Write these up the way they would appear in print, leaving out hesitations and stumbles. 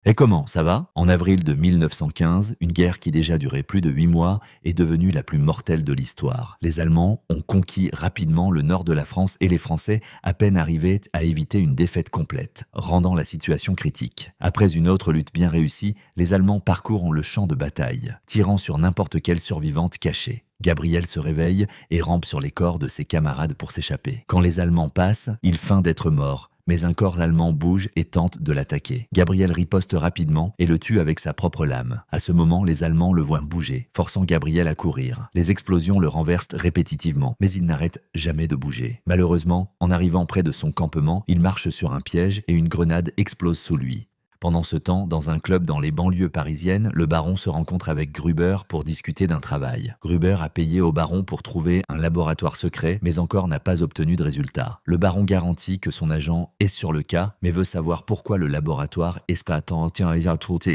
Et comment, ça va? En avril de 1915, une guerre qui déjà durait plus de 8 mois est devenue la plus mortelle de l'histoire. Les Allemands ont conquis rapidement le nord de la France et les Français à peine arrivaient à éviter une défaite complète, rendant la situation critique. Après une autre lutte bien réussie, les Allemands parcourent le champ de bataille, tirant sur n'importe quelle survivante cachée. Gabriel se réveille et rampe sur les corps de ses camarades pour s'échapper. Quand les Allemands passent, il feint d'être mort, mais un corps allemand bouge et tente de l'attaquer. Gabriel riposte rapidement et le tue avec sa propre lame. À ce moment, les Allemands le voient bouger, forçant Gabriel à courir. Les explosions le renversent répétitivement, mais il n'arrête jamais de bouger. Malheureusement, en arrivant près de son campement, il marche sur un piège et une grenade explose sous lui. Pendant ce temps, dans un club dans les banlieues parisiennes, le baron se rencontre avec Gruber pour discuter d'un travail. Gruber a payé au baron pour trouver un laboratoire secret, mais encore n'a pas obtenu de résultat. Le baron garantit que son agent est sur le cas, mais veut savoir pourquoi le laboratoire est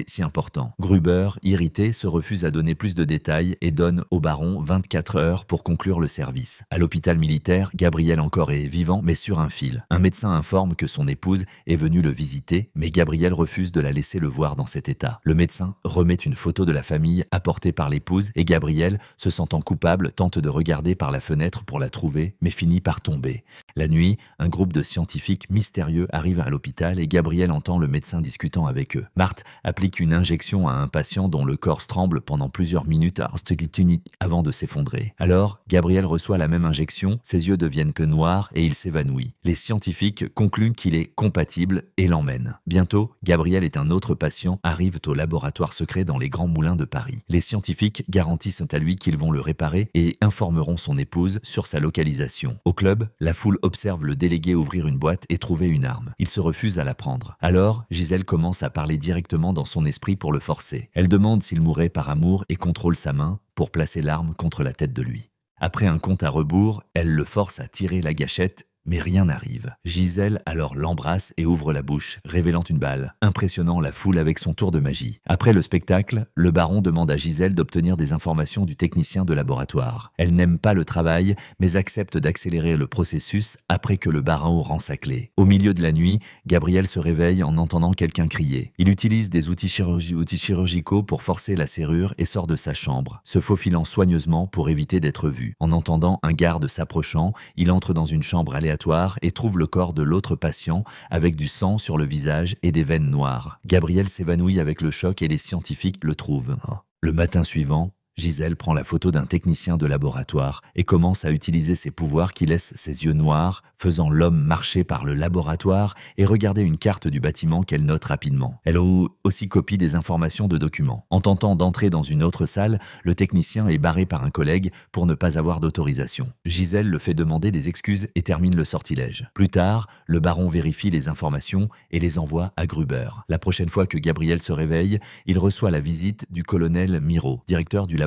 si important. Gruber, irrité, se refuse à donner plus de détails et donne au baron 24 heures pour conclure le service. À l'hôpital militaire, Gabriel encore est vivant, mais sur un fil. Un médecin informe que son épouse est venue le visiter, mais Gabriel refuse de la laisser le voir dans cet état. Le médecin remet une photo de la famille apportée par l'épouse et Gabriel, se sentant coupable, tente de regarder par la fenêtre pour la trouver, mais finit par tomber. La nuit, un groupe de scientifiques mystérieux arrive à l'hôpital et Gabriel entend le médecin discutant avec eux. Marthe applique une injection à un patient dont le corps tremble pendant plusieurs minutes avant de s'effondrer. Alors, Gabriel reçoit la même injection, ses yeux deviennent que noirs et il s'évanouit. Les scientifiques concluent qu'il est compatible et l'emmènent. Bientôt, Gabriel et un autre patient arrivent au laboratoire secret dans les Grands Moulins de Paris. Les scientifiques garantissent à lui qu'ils vont le réparer et informeront son épouse sur sa localisation. Au club, la foule observe le délégué ouvrir une boîte et trouver une arme. Il se refuse à la prendre. Alors, Gisèle commence à parler directement dans son esprit pour le forcer. Elle demande s'il mourrait par amour et contrôle sa main pour placer l'arme contre la tête de lui. Après un compte à rebours, elle le force à tirer la gâchette. Mais rien n'arrive. Gisèle alors l'embrasse et ouvre la bouche, révélant une balle, impressionnant la foule avec son tour de magie. Après le spectacle, le baron demande à Gisèle d'obtenir des informations du technicien de laboratoire. Elle n'aime pas le travail, mais accepte d'accélérer le processus après que le baron rend sa clé. Au milieu de la nuit, Gabriel se réveille en entendant quelqu'un crier. Il utilise des outils chirurgicaux pour forcer la serrure et sort de sa chambre, se faufilant soigneusement pour éviter d'être vu. En entendant un garde s'approchant, il entre dans une chambre aléatoire et trouve le corps de l'autre patient avec du sang sur le visage et des veines noires. Gabriel s'évanouit avec le choc et les scientifiques le trouvent. Le matin suivant, Gisèle prend la photo d'un technicien de laboratoire et commence à utiliser ses pouvoirs qui laissent ses yeux noirs, faisant l'homme marcher par le laboratoire et regarder une carte du bâtiment qu'elle note rapidement. Elle aussi copie des informations de documents. En tentant d'entrer dans une autre salle, le technicien est barré par un collègue pour ne pas avoir d'autorisation. Gisèle le fait demander des excuses et termine le sortilège. Plus tard, le baron vérifie les informations et les envoie à Gruber. La prochaine fois que Gabriel se réveille, il reçoit la visite du colonel Miro, directeur du laboratoire.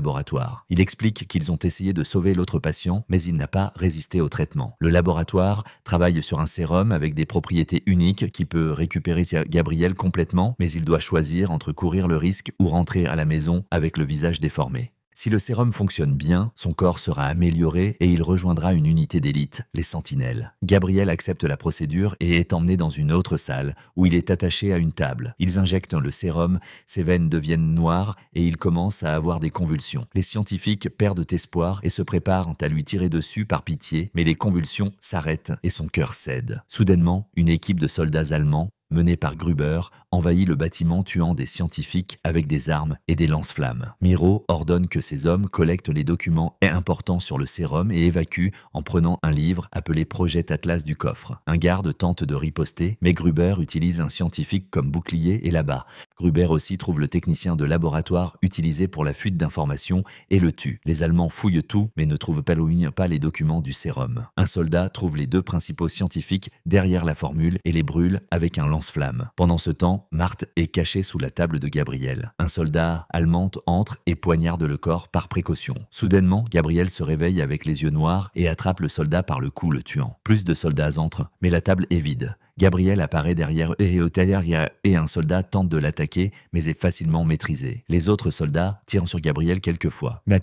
Il explique qu'ils ont essayé de sauver l'autre patient, mais il n'a pas résisté au traitement. Le laboratoire travaille sur un sérum avec des propriétés uniques qui peut récupérer Gabriel complètement, mais il doit choisir entre courir le risque ou rentrer à la maison avec le visage déformé. Si le sérum fonctionne bien, son corps sera amélioré et il rejoindra une unité d'élite, les Sentinelles. Gabriel accepte la procédure et est emmené dans une autre salle où il est attaché à une table. Ils injectent le sérum, ses veines deviennent noires et il commence à avoir des convulsions. Les scientifiques perdent espoir et se préparent à lui tirer dessus par pitié, mais les convulsions s'arrêtent et son cœur cède. Soudainement, une équipe de soldats allemands mené par Gruber, envahit le bâtiment tuant des scientifiques avec des armes et des lance-flammes. Miro ordonne que ses hommes collectent les documents importants sur le sérum et évacuent en prenant un livre appelé Projet Atlas du coffre. Un garde tente de riposter, mais Gruber utilise un scientifique comme bouclier et l'abat. Gruber aussi trouve le technicien de laboratoire utilisé pour la fuite d'informations et le tue. Les Allemands fouillent tout, mais ne trouvent pas les documents du sérum. Un soldat trouve les deux principaux scientifiques derrière la formule et les brûle avec un lance-flamme. Pendant ce temps, Marthe est cachée sous la table de Gabriel. Un soldat allemand entre et poignarde le corps par précaution. Soudainement, Gabriel se réveille avec les yeux noirs et attrape le soldat par le cou, le tuant. Plus de soldats entrent, mais la table est vide. Gabriel apparaît derrière et un soldat tente de l'attaquer, mais est facilement maîtrisé. Les autres soldats tirent sur Gabriel quelques fois, mais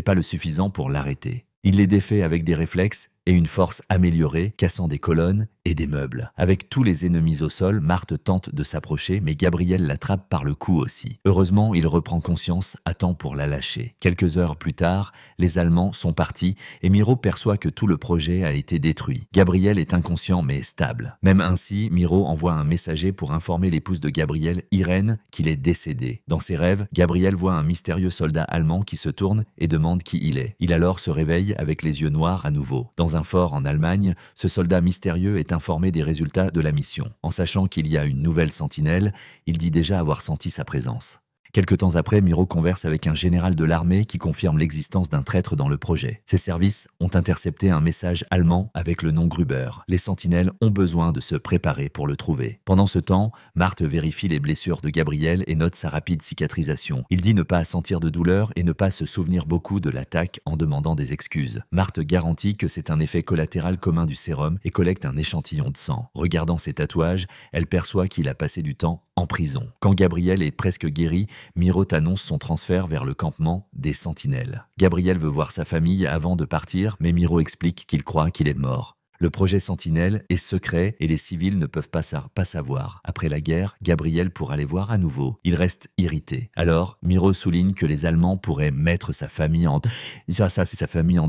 pas le suffisant pour l'arrêter. Il les défait avec des réflexes et une force améliorée, cassant des colonnes et des meubles. Avec tous les ennemis au sol, Marthe tente de s'approcher, mais Gabriel l'attrape par le cou aussi. Heureusement, il reprend conscience à temps pour la lâcher. Quelques heures plus tard, les Allemands sont partis et Miro perçoit que tout le projet a été détruit. Gabriel est inconscient mais stable. Même ainsi, Miro envoie un messager pour informer l'épouse de Gabriel, Irène, qu'il est décédé. Dans ses rêves, Gabriel voit un mystérieux soldat allemand qui se tourne et demande qui il est. Il alors se réveille avec les yeux noirs à nouveau. Dans un fort en Allemagne, ce soldat mystérieux est informé des résultats de la mission. En sachant qu'il y a une nouvelle sentinelle, il dit déjà avoir senti sa présence. Quelque temps après, Miro converse avec un général de l'armée qui confirme l'existence d'un traître dans le projet. Ses services ont intercepté un message allemand avec le nom Gruber. Les sentinelles ont besoin de se préparer pour le trouver. Pendant ce temps, Marthe vérifie les blessures de Gabriel et note sa rapide cicatrisation. Il dit ne pas sentir de douleur et ne pas se souvenir beaucoup de l'attaque en demandant des excuses. Marthe garantit que c'est un effet collatéral commun du sérum et collecte un échantillon de sang. Regardant ses tatouages, elle perçoit qu'il a passé du temps en prison. Quand Gabriel est presque guéri, Miro annonce son transfert vers le campement des Sentinelles. Gabriel veut voir sa famille avant de partir, mais Miro explique qu'il croit qu'il est mort. Le projet Sentinelle est secret et les civils ne peuvent pas savoir. Après la guerre, Gabriel pourra les voir à nouveau. Il reste irrité. Alors, Miro souligne que les Allemands pourraient mettre sa famille en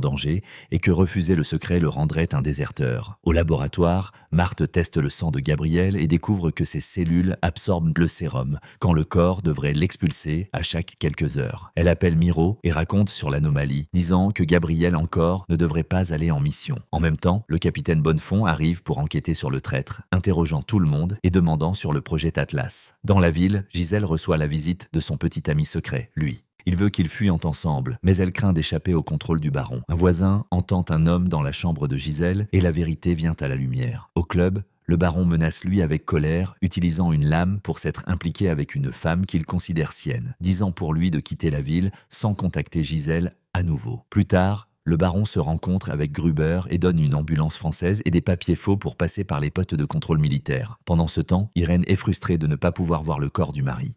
danger et que refuser le secret le rendrait un déserteur. Au laboratoire, Marthe teste le sang de Gabriel et découvre que ses cellules absorbent le sérum, quand le corps devrait l'expulser à chaque quelques heures. Elle appelle Miro et raconte sur l'anomalie, disant que Gabriel encore ne devrait pas aller en mission. En même temps, le capitaine Bonnefond arrive pour enquêter sur le traître, interrogeant tout le monde et demandant sur le projet Atlas. Dans la ville, Gisèle reçoit la visite de son petit ami secret, lui. Il veut qu'ils fuient ensemble, mais elle craint d'échapper au contrôle du baron. Un voisin entend un homme dans la chambre de Gisèle et la vérité vient à la lumière. Au club, le baron menace lui avec colère, utilisant une lame pour s'être impliqué avec une femme qu'il considère sienne, disant pour lui de quitter la ville sans contacter Gisèle à nouveau. Plus tard, le baron se rencontre avec Gruber et donne une ambulance française et des papiers faux pour passer par les postes de contrôle militaire. Pendant ce temps, Irène est frustrée de ne pas pouvoir voir le corps du mari.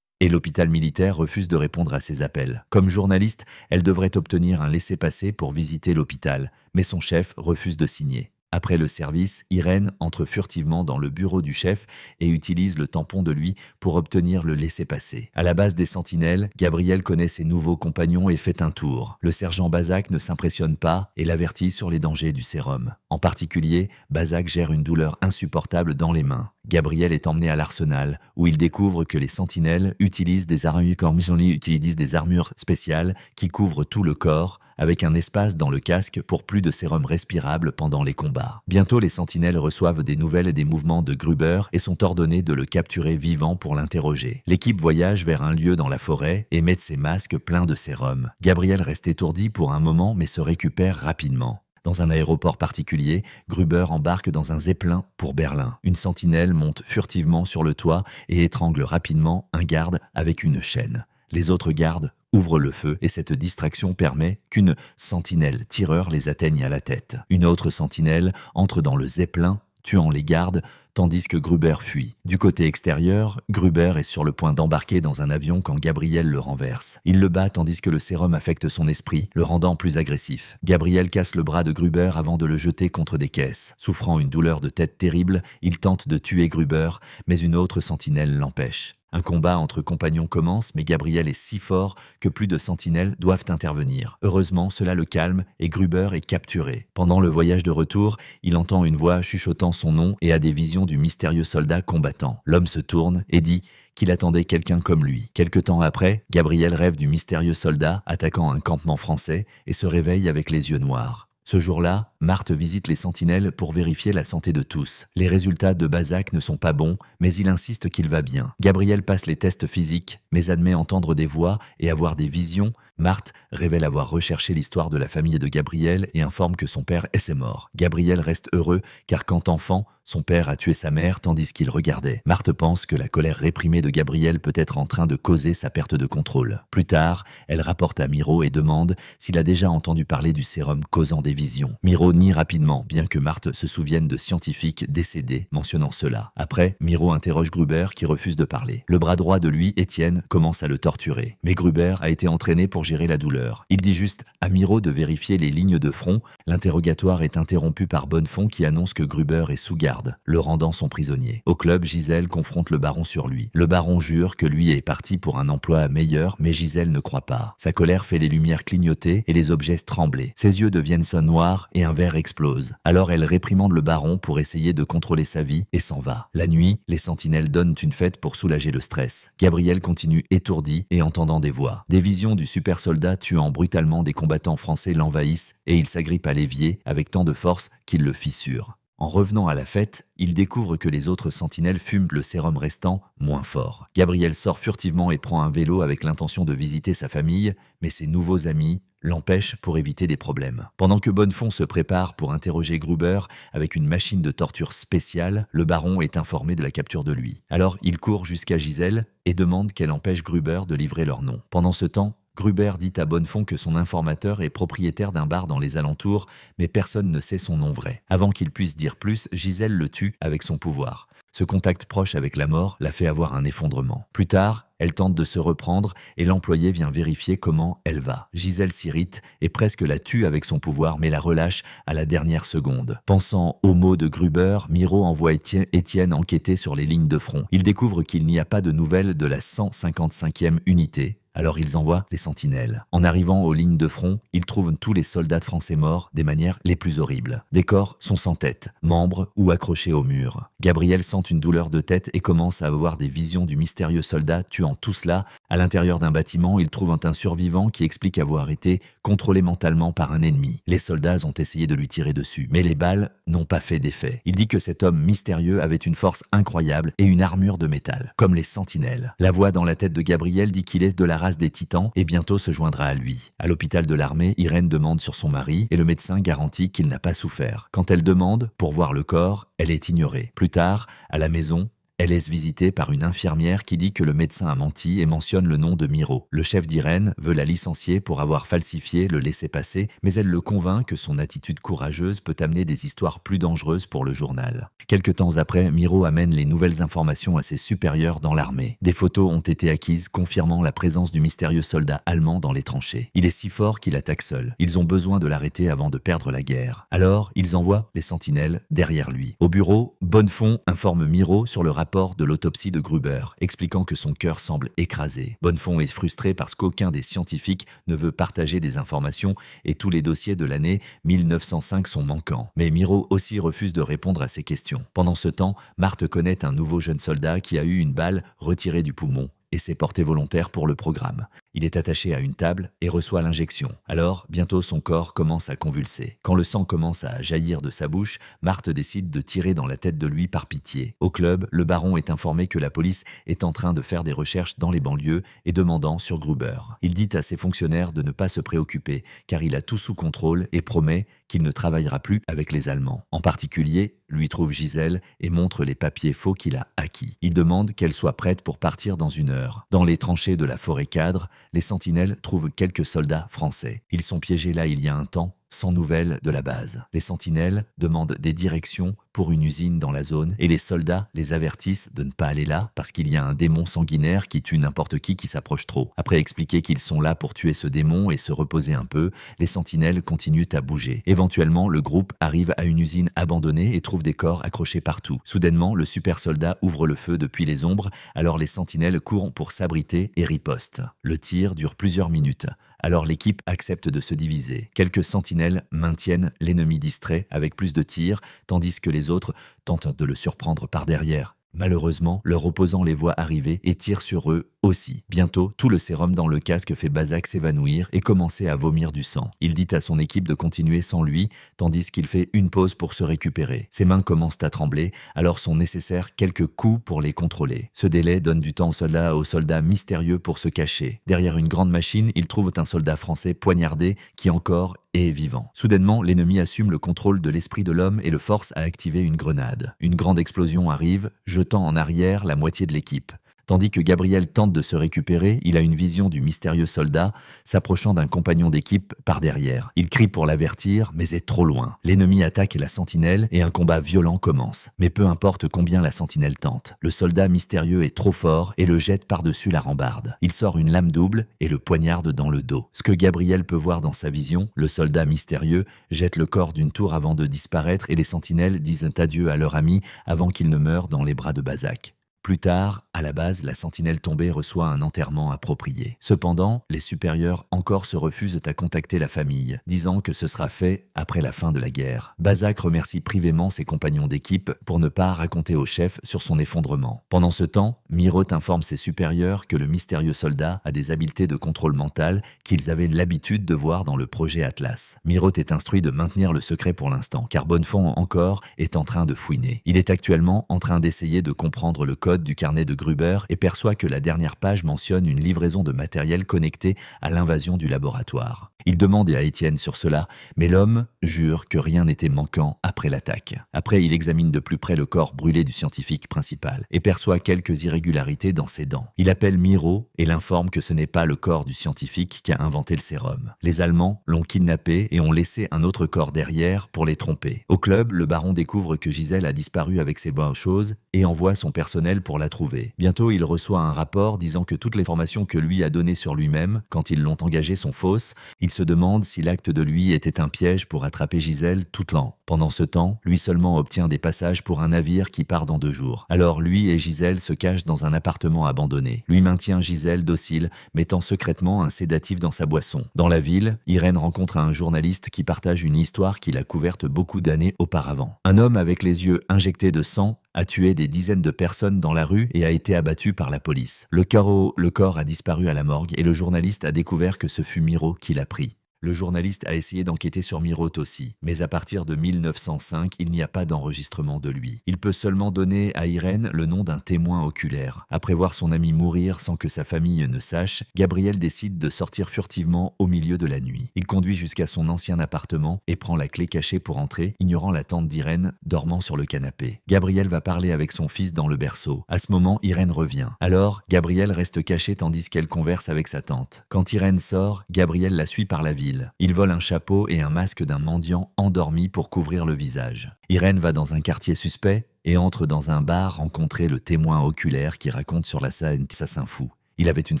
Et l'hôpital militaire refuse de répondre à ses appels. Comme journaliste, elle devrait obtenir un laissez-passer pour visiter l'hôpital, mais son chef refuse de signer. Après le service, Irène entre furtivement dans le bureau du chef et utilise le tampon de lui pour obtenir le laissez-passer. À la base des Sentinelles, Gabriel connaît ses nouveaux compagnons et fait un tour. Le sergent Bazac ne s'impressionne pas et l'avertit sur les dangers du sérum. En particulier, Bazac gère une douleur insupportable dans les mains. Gabriel est emmené à l'arsenal, où il découvre que les sentinelles utilisent des armures spéciales qui couvrent tout le corps, avec un espace dans le casque pour plus de sérum respirable pendant les combats. Bientôt, les sentinelles reçoivent des nouvelles et des mouvements de Gruber et sont ordonnées de le capturer vivant pour l'interroger. L'équipe voyage vers un lieu dans la forêt et met ses masques pleins de sérum. Gabriel reste étourdi pour un moment mais se récupère rapidement. Dans un aéroport particulier, Gruber embarque dans un zeppelin pour Berlin. Une sentinelle monte furtivement sur le toit et étrangle rapidement un garde avec une chaîne. Les autres gardes ouvrent le feu et cette distraction permet qu'une sentinelle tireur les atteigne à la tête. Une autre sentinelle entre dans le zeppelin, tuant les gardes, tandis que Gruber fuit. Du côté extérieur, Gruber est sur le point d'embarquer dans un avion quand Gabriel le renverse. Il le bat tandis que le sérum affecte son esprit, le rendant plus agressif. Gabriel casse le bras de Gruber avant de le jeter contre des caisses. Souffrant une douleur de tête terrible, il tente de tuer Gruber, mais une autre sentinelle l'empêche. Un combat entre compagnons commence, mais Gabriel est si fort que plus de sentinelles doivent intervenir. Heureusement, cela le calme et Gruber est capturé. Pendant le voyage de retour, il entend une voix chuchotant son nom et a des visions du mystérieux soldat combattant. L'homme se tourne et dit qu'il attendait quelqu'un comme lui. Quelque temps après, Gabriel rêve du mystérieux soldat attaquant un campement français et se réveille avec les yeux noirs. Ce jour-là, Marthe visite les sentinelles pour vérifier la santé de tous. Les résultats de Bazac ne sont pas bons, mais il insiste qu'il va bien. Gabriel passe les tests physiques, mais admet entendre des voix et avoir des visions. Marthe révèle avoir recherché l'histoire de la famille de Gabriel et informe que son père est mort. Gabriel reste heureux car quand enfant, son père a tué sa mère tandis qu'il regardait. Marthe pense que la colère réprimée de Gabriel peut être en train de causer sa perte de contrôle. Plus tard, elle rapporte à Miro et demande s'il a déjà entendu parler du sérum causant des visions. Miro Miro nie rapidement, bien que Marthe se souvienne de scientifiques décédés mentionnant cela. Après, Miro interroge Gruber qui refuse de parler. Le bras droit de lui, Étienne, commence à le torturer. Mais Gruber a été entraîné pour gérer la douleur. Il dit juste à Miro de vérifier les lignes de front. L'interrogatoire est interrompu par Bonnefond qui annonce que Gruber est sous garde, le rendant son prisonnier. Au club, Gisèle confronte le baron sur lui. Le baron jure que lui est parti pour un emploi meilleur, mais Gisèle ne croit pas. Sa colère fait les lumières clignoter et les objets trembler. Ses yeux deviennent noirs et un verre explose. Alors elle réprimande le baron pour essayer de contrôler sa vie et s'en va. La nuit, les sentinelles donnent une fête pour soulager le stress. Gabriel continue étourdi et entendant des voix. Des visions du super soldat tuant brutalement des combattants français l'envahissent et il s'agrippe à l'évier avec tant de force qu'il le fissure. En revenant à la fête, il découvre que les autres sentinelles fument le sérum restant moins fort. Gabriel sort furtivement et prend un vélo avec l'intention de visiter sa famille, mais ses nouveaux amis l'empêchent pour éviter des problèmes. Pendant que Bonnefond se prépare pour interroger Gruber avec une machine de torture spéciale, le baron est informé de la capture de lui. Alors il court jusqu'à Gisèle et demande qu'elle empêche Gruber de livrer leur nom. Pendant ce temps, Gruber dit à Bonnefond que son informateur est propriétaire d'un bar dans les alentours, mais personne ne sait son nom vrai. Avant qu'il puisse dire plus, Gisèle le tue avec son pouvoir. Ce contact proche avec la mort la fait avoir un effondrement. Plus tard, elle tente de se reprendre et l'employé vient vérifier comment elle va. Gisèle s'irrite et presque la tue avec son pouvoir, mais la relâche à la dernière seconde. Pensant aux mots de Gruber, Miro envoie Étienne enquêter sur les lignes de front. Il découvre qu'il n'y a pas de nouvelles de la 155e unité. Alors ils envoient les sentinelles. En arrivant aux lignes de front, ils trouvent tous les soldats français morts des manières les plus horribles. Des corps sont sans tête, membres ou accrochés au mur. Gabriel sent une douleur de tête et commence à avoir des visions du mystérieux soldat tuant tout cela. À l'intérieur d'un bâtiment, il trouve un survivant qui explique avoir été contrôlé mentalement par un ennemi. Les soldats ont essayé de lui tirer dessus, mais les balles n'ont pas fait d'effet. Il dit que cet homme mystérieux avait une force incroyable et une armure de métal, comme les sentinelles. La voix dans la tête de Gabriel dit qu'il est de la race des titans et bientôt se joindra à lui. À l'hôpital de l'armée, Irène demande sur son mari et le médecin garantit qu'il n'a pas souffert. Quand elle demande pour voir le corps, elle est ignorée. Plus tard, à la maison, elle est visitée par une infirmière qui dit que le médecin a menti et mentionne le nom de Miro. Le chef d'Irène veut la licencier pour avoir falsifié le laissez-passer, mais elle le convainc que son attitude courageuse peut amener des histoires plus dangereuses pour le journal. Quelque temps après, Miro amène les nouvelles informations à ses supérieurs dans l'armée. Des photos ont été acquises confirmant la présence du mystérieux soldat allemand dans les tranchées. Il est si fort qu'il attaque seul. Ils ont besoin de l'arrêter avant de perdre la guerre. Alors, ils envoient les sentinelles derrière lui. Au bureau, Bonnefond informe Miro sur le rapport de l'autopsie de Gruber, expliquant que son cœur semble écrasé. Bonnefond est frustré parce qu'aucun des scientifiques ne veut partager des informations et tous les dossiers de l'année 1905 sont manquants. Mais Miro aussi refuse de répondre à ces questions. Pendant ce temps, Marthe connaît un nouveau jeune soldat qui a eu une balle retirée du poumon et s'est porté volontaire pour le programme. Il est attaché à une table et reçoit l'injection. Alors, bientôt son corps commence à convulser. Quand le sang commence à jaillir de sa bouche, Marthe décide de tirer dans la tête de lui par pitié. Au club, le baron est informé que la police est en train de faire des recherches dans les banlieues et demandant sur Gruber. Il dit à ses fonctionnaires de ne pas se préoccuper car il a tout sous contrôle et promet qu'il ne travaillera plus avec les Allemands. En particulier, lui trouve Gisèle et montre les papiers faux qu'il a acquis. Il demande qu'elle soit prête pour partir dans 1 heure. Dans les tranchées de la forêt cadre, les sentinelles trouvent quelques soldats français. Ils sont piégés là il y a un temps, sans nouvelles de la base. Les sentinelles demandent des directions pour une usine dans la zone et les soldats les avertissent de ne pas aller là parce qu'il y a un démon sanguinaire qui tue n'importe qui s'approche trop. Après expliquer qu'ils sont là pour tuer ce démon et se reposer un peu, les sentinelles continuent à bouger. Éventuellement, le groupe arrive à une usine abandonnée et trouve des corps accrochés partout. Soudainement, le super soldat ouvre le feu depuis les ombres, alors les sentinelles courent pour s'abriter et ripostent. Le tir dure plusieurs minutes. Alors l'équipe accepte de se diviser. Quelques sentinelles maintiennent l'ennemi distrait avec plus de tirs, tandis que les autres tentent de le surprendre par derrière. Malheureusement, leur opposant les voit arriver et tire sur eux aussi. Bientôt, tout le sérum dans le casque fait Bazac s'évanouir et commencer à vomir du sang. Il dit à son équipe de continuer sans lui, tandis qu'il fait une pause pour se récupérer. Ses mains commencent à trembler, alors sont nécessaires quelques coups pour les contrôler. Ce délai donne du temps aux soldats mystérieux pour se cacher. Derrière une grande machine, ils trouvent un soldat français poignardé qui encore est vivant. Soudainement, l'ennemi assume le contrôle de l'esprit de l'homme et le force à activer une grenade. Une grande explosion arrive, jetant en arrière la moitié de l'équipe. Tandis que Gabriel tente de se récupérer, il a une vision du mystérieux soldat s'approchant d'un compagnon d'équipe par derrière. Il crie pour l'avertir, mais est trop loin. L'ennemi attaque la sentinelle et un combat violent commence. Mais peu importe combien la sentinelle tente, le soldat mystérieux est trop fort et le jette par-dessus la rambarde. Il sort une lame double et le poignarde dans le dos. Ce que Gabriel peut voir dans sa vision, le soldat mystérieux jette le corps d'une tour avant de disparaître et les sentinelles disent adieu à leur ami avant qu'il ne meure dans les bras de Bazac. Plus tard, à la base, la sentinelle tombée reçoit un enterrement approprié. Cependant, les supérieurs encore se refusent à contacter la famille, disant que ce sera fait après la fin de la guerre. Bazac remercie privément ses compagnons d'équipe pour ne pas raconter au chef sur son effondrement. Pendant ce temps, Miroth informe ses supérieurs que le mystérieux soldat a des habiletés de contrôle mental qu'ils avaient l'habitude de voir dans le projet Atlas. Miroth est instruit de maintenir le secret pour l'instant, car Bonnefond encore est en train de fouiner. Il est actuellement en train d'essayer de comprendre le code du carnet de Gruber et perçoit que la dernière page mentionne une livraison de matériel connecté à l'invasion du laboratoire. Il demande à Étienne sur cela, mais l'homme jure que rien n'était manquant après l'attaque. Après, il examine de plus près le corps brûlé du scientifique principal et perçoit quelques irrégularités dans ses dents. Il appelle Miro et l'informe que ce n'est pas le corps du scientifique qui a inventé le sérum. Les Allemands l'ont kidnappé et ont laissé un autre corps derrière pour les tromper. Au club, le baron découvre que Gisèle a disparu avec ses bonnes choses et envoie son personnel pour la trouver. Bientôt, il reçoit un rapport disant que toutes les informations que lui a données sur lui-même quand ils l'ont engagé sont fausses. Il se demande si l'acte de lui était un piège pour attraper Gisèle tout lent. Pendant ce temps, lui seulement obtient des passages pour un navire qui part dans 2 jours. Alors lui et Gisèle se cachent dans un appartement abandonné. Lui maintient Gisèle docile, mettant secrètement un sédatif dans sa boisson. Dans la ville, Irène rencontre un journaliste qui partage une histoire qu'il a couverte beaucoup d'années auparavant. Un homme avec les yeux injectés de sang a tué des dizaines de personnes dans la rue et a été abattu par la police. Le corps a disparu à la morgue et le journaliste a découvert que ce fut Miro qui l'a pris. Le journaliste a essayé d'enquêter sur Miroth aussi, mais à partir de 1905, il n'y a pas d'enregistrement de lui. Il peut seulement donner à Irène le nom d'un témoin oculaire. Après voir son ami mourir sans que sa famille ne sache, Gabriel décide de sortir furtivement au milieu de la nuit. Il conduit jusqu'à son ancien appartement et prend la clé cachée pour entrer, ignorant la tante d'Irène dormant sur le canapé. Gabriel va parler avec son fils dans le berceau. À ce moment, Irène revient. Alors, Gabriel reste caché tandis qu'elle converse avec sa tante. Quand Irène sort, Gabriel la suit par la ville. Il vole un chapeau et un masque d'un mendiant endormi pour couvrir le visage. Irène va dans un quartier suspect et entre dans un bar rencontrer le témoin oculaire qui raconte sur la scène assassin fou. Il avait une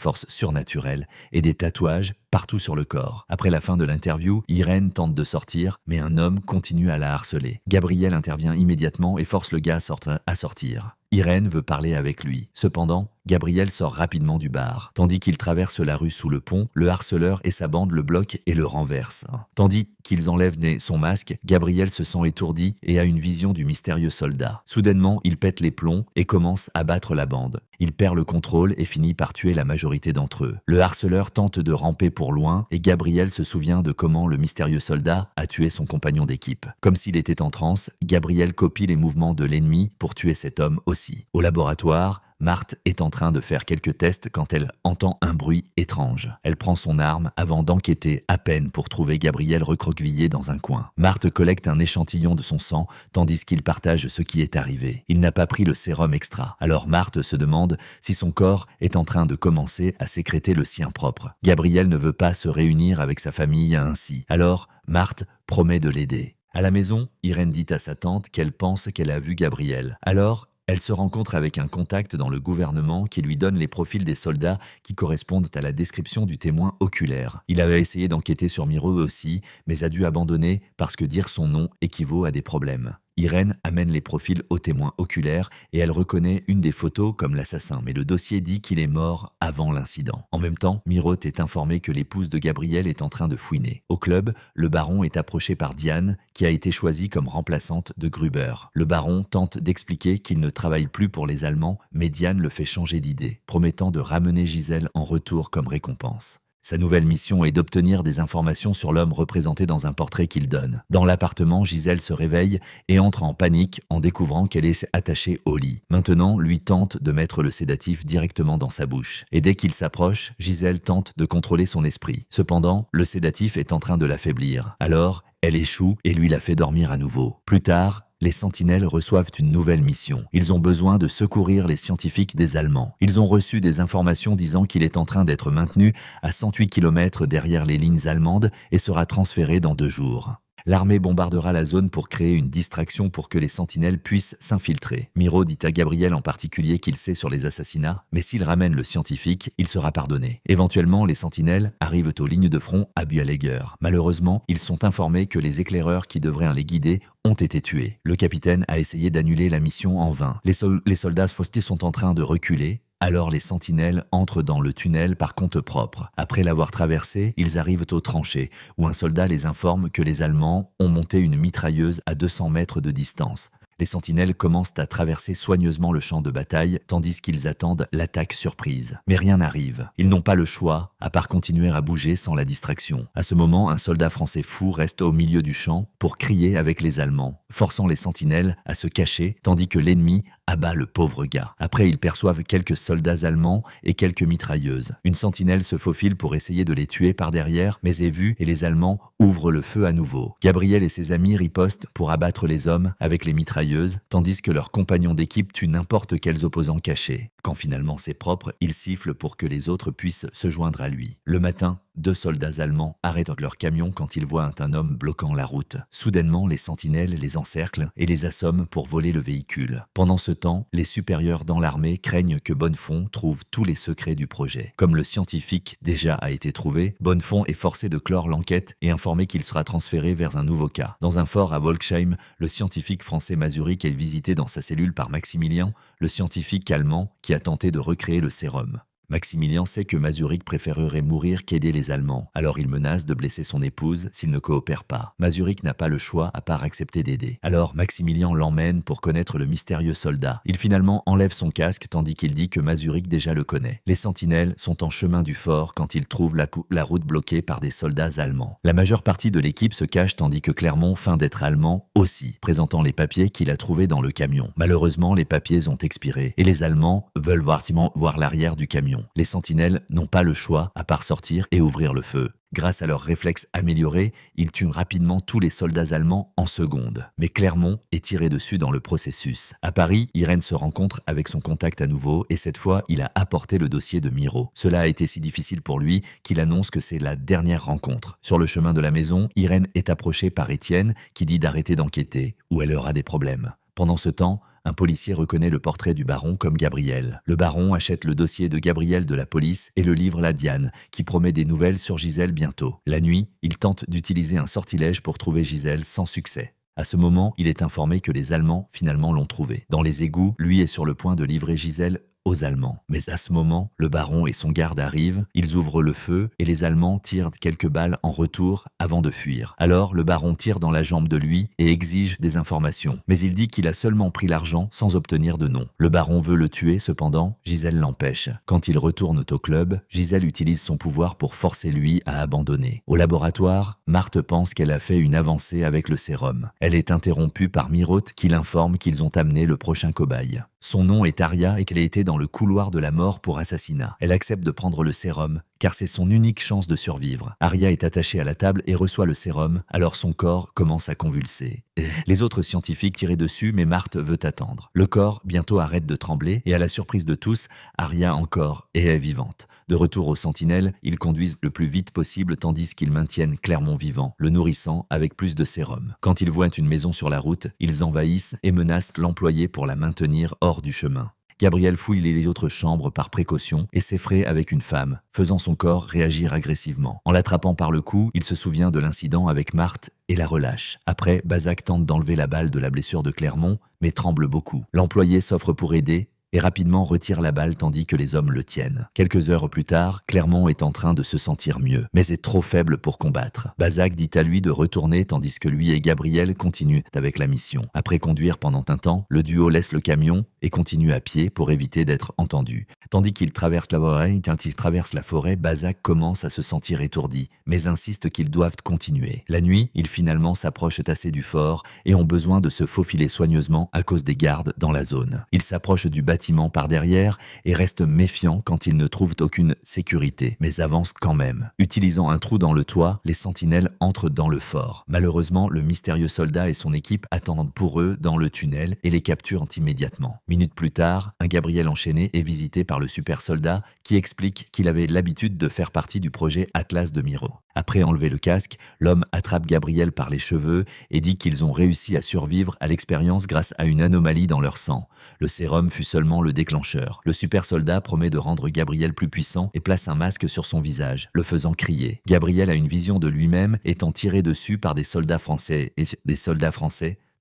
force surnaturelle et des tatouages partout sur le corps. Après la fin de l'interview, Irène tente de sortir, mais un homme continue à la harceler. Gabriel intervient immédiatement et force le gars à sortir. Irène veut parler avec lui. Cependant, Gabriel sort rapidement du bar. Tandis qu'il traverse la rue sous le pont, le harceleur et sa bande le bloquent et le renversent. Tandis qu'ils enlèvent son masque, Gabriel se sent étourdi et a une vision du mystérieux soldat. Soudainement, il pète les plombs et commence à battre la bande. Il perd le contrôle et finit par tuer la majorité d'entre eux. Le harceleur tente de ramper pour loin et Gabriel se souvient de comment le mystérieux soldat a tué son compagnon d'équipe. Comme s'il était en transe, Gabriel copie les mouvements de l'ennemi pour tuer cet homme aussi. Au laboratoire, Marthe est en train de faire quelques tests quand elle entend un bruit étrange. Elle prend son arme avant d'enquêter à peine pour trouver Gabriel recroquevillé dans un coin. Marthe collecte un échantillon de son sang tandis qu'il partage ce qui est arrivé. Il n'a pas pris le sérum extra. Alors Marthe se demande si son corps est en train de commencer à sécréter le sien propre. Gabriel ne veut pas se réunir avec sa famille ainsi. Alors Marthe promet de l'aider. À la maison, Irène dit à sa tante qu'elle pense qu'elle a vu Gabriel. Alors, elle se rencontre avec un contact dans le gouvernement qui lui donne les profils des soldats qui correspondent à la description du témoin oculaire. Il avait essayé d'enquêter sur Miro aussi, mais a dû abandonner parce que dire son nom équivaut à des problèmes. Irène amène les profils au témoin oculaire et elle reconnaît une des photos comme l'assassin, mais le dossier dit qu'il est mort avant l'incident. En même temps, Miroth est informé que l'épouse de Gabriel est en train de fouiner. Au club, le baron est approché par Diane, qui a été choisie comme remplaçante de Gruber. Le baron tente d'expliquer qu'il ne travaille plus pour les Allemands, mais Diane le fait changer d'idée, promettant de ramener Gisèle en retour comme récompense. Sa nouvelle mission est d'obtenir des informations sur l'homme représenté dans un portrait qu'il donne. Dans l'appartement, Gisèle se réveille et entre en panique en découvrant qu'elle est attachée au lit. Maintenant, lui tente de mettre le sédatif directement dans sa bouche. Et dès qu'il s'approche, Gisèle tente de contrôler son esprit. Cependant, le sédatif est en train de l'affaiblir. Alors, elle échoue et lui la fait dormir à nouveau. Plus tard, les sentinelles reçoivent une nouvelle mission. Ils ont besoin de secourir les scientifiques des Allemands. Ils ont reçu des informations disant qu'il est en train d'être maintenu à 108 km derrière les lignes allemandes et sera transféré dans 2 jours. L'armée bombardera la zone pour créer une distraction pour que les sentinelles puissent s'infiltrer. Miro dit à Gabriel en particulier qu'il sait sur les assassinats, mais s'il ramène le scientifique, il sera pardonné. Éventuellement, les sentinelles arrivent aux lignes de front à Bualéger. Malheureusement, ils sont informés que les éclaireurs qui devraient les guider ont été tués. Le capitaine a essayé d'annuler la mission en vain. Les soldats faustés sont en train de reculer. Alors les sentinelles entrent dans le tunnel par compte propre. Après l'avoir traversé, ils arrivent aux tranchées, où un soldat les informe que les Allemands ont monté une mitrailleuse à 200 mètres de distance. Les sentinelles commencent à traverser soigneusement le champ de bataille, tandis qu'ils attendent l'attaque surprise. Mais rien n'arrive. Ils n'ont pas le choix, à part continuer à bouger sans la distraction. À ce moment, un soldat français fou reste au milieu du champ pour crier avec les Allemands, forçant les sentinelles à se cacher, tandis que l'ennemi abat le pauvre gars. Après, ils perçoivent quelques soldats allemands et quelques mitrailleuses. Une sentinelle se faufile pour essayer de les tuer par derrière, mais est vue et les Allemands ouvrent le feu à nouveau. Gabriel et ses amis ripostent pour abattre les hommes avec les mitrailleuses, tandis que leurs compagnons d'équipe tuent n'importe quels opposants cachés. Quand finalement c'est propre, il siffle pour que les autres puissent se joindre à lui. Le matin, 2 soldats allemands arrêtent leur camion quand ils voient un homme bloquant la route. Soudainement, les sentinelles les encerclent et les assomment pour voler le véhicule. Pendant ce temps, les supérieurs dans l'armée craignent que Bonnefond trouve tous les secrets du projet. Comme le scientifique déjà a été trouvé, Bonnefond est forcé de clore l'enquête et informé qu'il sera transféré vers un nouveau cas. Dans un fort à Volksheim, le scientifique français Mazurik est visité dans sa cellule par Maximilien, le scientifique allemand qui a tenté de recréer le sérum. Maximilien sait que Mazurik préférerait mourir qu'aider les Allemands, alors il menace de blesser son épouse s'il ne coopère pas. Mazurik n'a pas le choix à part accepter d'aider. Alors Maximilien l'emmène pour connaître le mystérieux soldat. Il finalement enlève son casque tandis qu'il dit que Mazurik déjà le connaît. Les sentinelles sont en chemin du fort quand ils trouvent la route bloquée par des soldats allemands. La majeure partie de l'équipe se cache tandis que Clermont feint d'être allemand aussi, présentant les papiers qu'il a trouvés dans le camion. Malheureusement, les papiers ont expiré et les Allemands veulent voir l'arrière du camion. Les sentinelles n'ont pas le choix à part sortir et ouvrir le feu. Grâce à leurs réflexes améliorés, ils tuent rapidement tous les soldats allemands en secondes. Mais Clermont est tiré dessus dans le processus. À Paris, Irène se rencontre avec son contact à nouveau et cette fois, il a apporté le dossier de Miro. Cela a été si difficile pour lui qu'il annonce que c'est la dernière rencontre. Sur le chemin de la maison, Irène est approchée par Étienne qui dit d'arrêter d'enquêter ou elle aura des problèmes. Pendant ce temps, un policier reconnaît le portrait du baron comme Gabriel. Le baron achète le dossier de Gabriel de la police et le livre à Diane, qui promet des nouvelles sur Gisèle bientôt. La nuit, il tente d'utiliser un sortilège pour trouver Gisèle sans succès. À ce moment, il est informé que les Allemands finalement l'ont trouvé. Dans les égouts, lui est sur le point de livrer Gisèle aux Allemands. Mais à ce moment, le baron et son garde arrivent, ils ouvrent le feu et les Allemands tirent quelques balles en retour avant de fuir. Alors, le baron tire dans la jambe de lui et exige des informations. Mais il dit qu'il a seulement pris l'argent sans obtenir de nom. Le baron veut le tuer, cependant, Gisèle l'empêche. Quand ils retournent au club, Gisèle utilise son pouvoir pour forcer lui à abandonner. Au laboratoire, Marthe pense qu'elle a fait une avancée avec le sérum. Elle est interrompue par Miroth qui l'informe qu'ils ont amené le prochain cobaye. Son nom est Aria et qu'elle a été dans le couloir de la mort pour assassinat. Elle accepte de prendre le sérum, car c'est son unique chance de survivre. Aria est attachée à la table et reçoit le sérum, alors son corps commence à convulser. Les autres scientifiques tiraient dessus, mais Marthe veut attendre. Le corps bientôt arrête de trembler et à la surprise de tous, Aria encore et est vivante. De retour aux sentinelles, ils conduisent le plus vite possible tandis qu'ils maintiennent Clermont vivant, le nourrissant avec plus de sérum. Quand ils voient une maison sur la route, ils envahissent et menacent l'employé pour la maintenir hors du chemin. Gabriel fouille les autres chambres par précaution et s'effraie avec une femme, faisant son corps réagir agressivement. En l'attrapant par le cou, il se souvient de l'incident avec Marthe et la relâche. Après, Bazac tente d'enlever la balle de la blessure de Clermont, mais tremble beaucoup. L'employé s'offre pour aider et rapidement retire la balle tandis que les hommes le tiennent. Quelques heures plus tard, Clermont est en train de se sentir mieux, mais est trop faible pour combattre. Bazac dit à lui de retourner tandis que lui et Gabriel continuent avec la mission. Après conduire pendant un temps, le duo laisse le camion et continue à pied pour éviter d'être entendu. Tandis qu'il traverse la forêt, Bazac commence à se sentir étourdi, mais insiste qu'ils doivent continuer. La nuit, ils finalement s'approchent assez du fort et ont besoin de se faufiler soigneusement à cause des gardes dans la zone. Ils s'approchent du bâtiment bâtiment par derrière et restent méfiants quand ils ne trouvent aucune sécurité, mais avancent quand même. Utilisant un trou dans le toit, les sentinelles entrent dans le fort. Malheureusement, le mystérieux soldat et son équipe attendent pour eux dans le tunnel et les capturent immédiatement. Minutes plus tard, un Gabriel enchaîné est visité par le super soldat qui explique qu'il avait l'habitude de faire partie du projet Atlas de Miro. Après enlever le casque, l'homme attrape Gabriel par les cheveux et dit qu'ils ont réussi à survivre à l'expérience grâce à une anomalie dans leur sang. Le sérum fut seulement le déclencheur. Le super soldat promet de rendre Gabriel plus puissant et place un masque sur son visage, le faisant crier. Gabriel a une vision de lui-même étant tiré dessus par des soldats français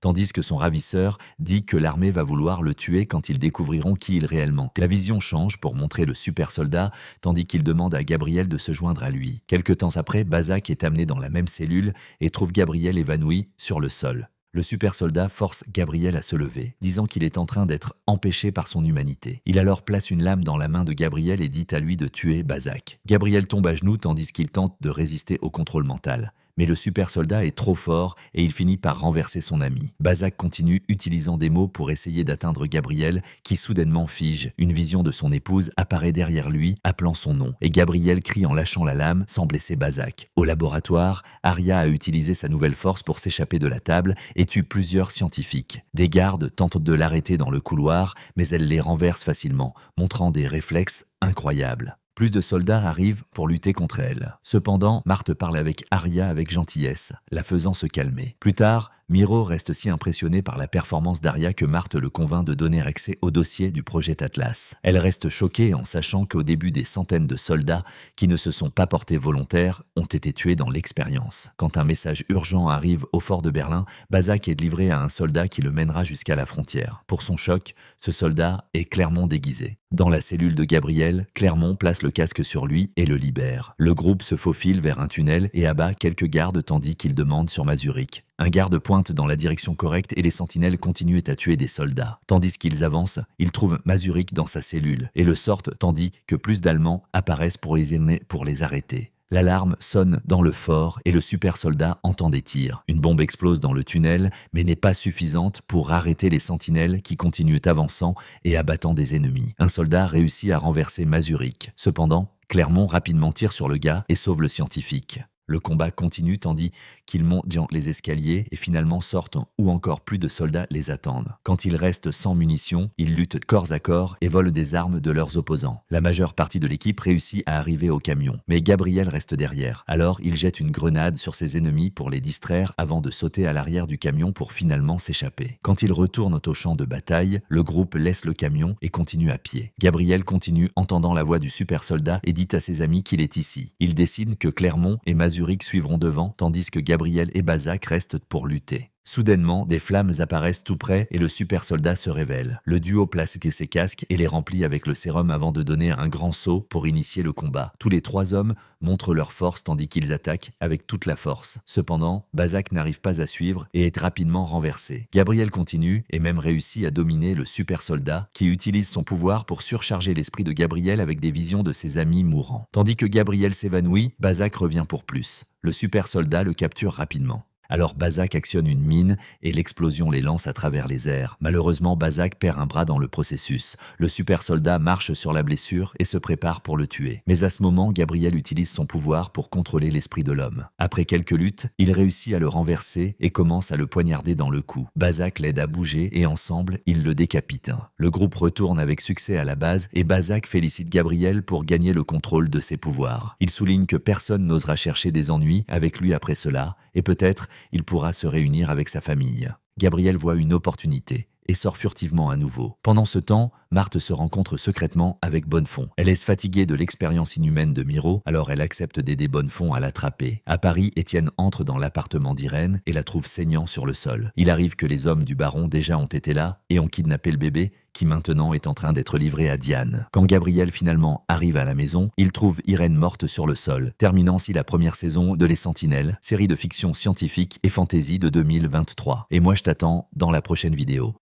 tandis que son ravisseur dit que l'armée va vouloir le tuer quand ils découvriront qui il est réellement. La vision change pour montrer le super soldat, tandis qu'il demande à Gabriel de se joindre à lui. Quelque temps après, Bazak est amené dans la même cellule et trouve Gabriel évanoui sur le sol. Le super soldat force Gabriel à se lever, disant qu'il est en train d'être empêché par son humanité. Il alors place une lame dans la main de Gabriel et dit à lui de tuer Bazak. Gabriel tombe à genoux tandis qu'il tente de résister au contrôle mental. Mais le super soldat est trop fort et il finit par renverser son ami. Bazak continue utilisant des mots pour essayer d'atteindre Gabriel qui soudainement fige. Une vision de son épouse apparaît derrière lui, appelant son nom. Et Gabriel crie en lâchant la lame sans blesser Bazak. Au laboratoire, Arya a utilisé sa nouvelle force pour s'échapper de la table et tue plusieurs scientifiques. Des gardes tentent de l'arrêter dans le couloir, mais elle les renverse facilement, montrant des réflexes incroyables. Plus de soldats arrivent pour lutter contre elle. Cependant, Marthe parle avec Arya avec gentillesse, la faisant se calmer. Plus tard, Miro reste si impressionné par la performance d'Arya que Marthe le convainc de donner accès au dossier du projet Atlas. Elle reste choquée en sachant qu'au début des centaines de soldats qui ne se sont pas portés volontaires ont été tués dans l'expérience. Quand un message urgent arrive au fort de Berlin, Bazak est livré à un soldat qui le mènera jusqu'à la frontière. Pour son choc, ce soldat est Clermont déguisé. Dans la cellule de Gabriel, Clermont place le casque sur lui et le libère. Le groupe se faufile vers un tunnel et abat quelques gardes tandis qu'il demande sur Mazuric. Un garde pointe dans la direction correcte et les sentinelles continuent à tuer des soldats. Tandis qu'ils avancent, ils trouvent Mazuric dans sa cellule et le sortent tandis que plus d'Allemands apparaissent pour les arrêter. L'alarme sonne dans le fort et le super soldat entend des tirs. Une bombe explose dans le tunnel, mais n'est pas suffisante pour arrêter les sentinelles qui continuent avançant et abattant des ennemis. Un soldat réussit à renverser Mazuric. Cependant, Clermont rapidement tire sur le gars et sauve le scientifique. Le combat continue tandis qu'ils montent dans les escaliers et finalement sortent où encore plus de soldats les attendent. Quand ils restent sans munitions, ils luttent corps à corps et volent des armes de leurs opposants. La majeure partie de l'équipe réussit à arriver au camion, mais Gabriel reste derrière. Alors il jette une grenade sur ses ennemis pour les distraire avant de sauter à l'arrière du camion pour finalement s'échapper. Quand ils retournent au champ de bataille, le groupe laisse le camion et continue à pied. Gabriel continue entendant la voix du super soldat et dit à ses amis qu'il est ici. Il décide que Clermont et Mazuric suivront devant, tandis que Gabriel et Bazak restent pour lutter. Soudainement, des flammes apparaissent tout près et le super soldat se révèle. Le duo place ses casques et les remplit avec le sérum avant de donner un grand saut pour initier le combat. Tous les trois hommes montrent leur force tandis qu'ils attaquent avec toute la force. Cependant, Bazak n'arrive pas à suivre et est rapidement renversé. Gabriel continue et même réussit à dominer le super soldat qui utilise son pouvoir pour surcharger l'esprit de Gabriel avec des visions de ses amis mourants. Tandis que Gabriel s'évanouit, Bazak revient pour plus. Le super soldat le capture rapidement. Alors Bazak actionne une mine et l'explosion les lance à travers les airs. Malheureusement, Bazak perd un bras dans le processus. Le super soldat marche sur la blessure et se prépare pour le tuer. Mais à ce moment, Gabriel utilise son pouvoir pour contrôler l'esprit de l'homme. Après quelques luttes, il réussit à le renverser et commence à le poignarder dans le cou. Bazak l'aide à bouger et ensemble, ils le décapitent. Le groupe retourne avec succès à la base et Bazak félicite Gabriel pour gagner le contrôle de ses pouvoirs. Il souligne que personne n'osera chercher des ennuis avec lui après cela et peut-être il pourra se réunir avec sa famille. Gabriel voit une opportunité et sort furtivement à nouveau. Pendant ce temps, Marthe se rencontre secrètement avec Bonnefond. Elle est fatiguée de l'expérience inhumaine de Miro, alors elle accepte d'aider Bonnefond à l'attraper. À Paris, Étienne entre dans l'appartement d'Irène et la trouve saignant sur le sol. Il arrive que les hommes du baron déjà ont été là et ont kidnappé le bébé, qui maintenant est en train d'être livré à Diane. Quand Gabriel finalement arrive à la maison, il trouve Irène morte sur le sol, terminant ainsi la première saison de Les Sentinelles, série de fiction scientifique et fantasy de 2023. Et moi je t'attends dans la prochaine vidéo.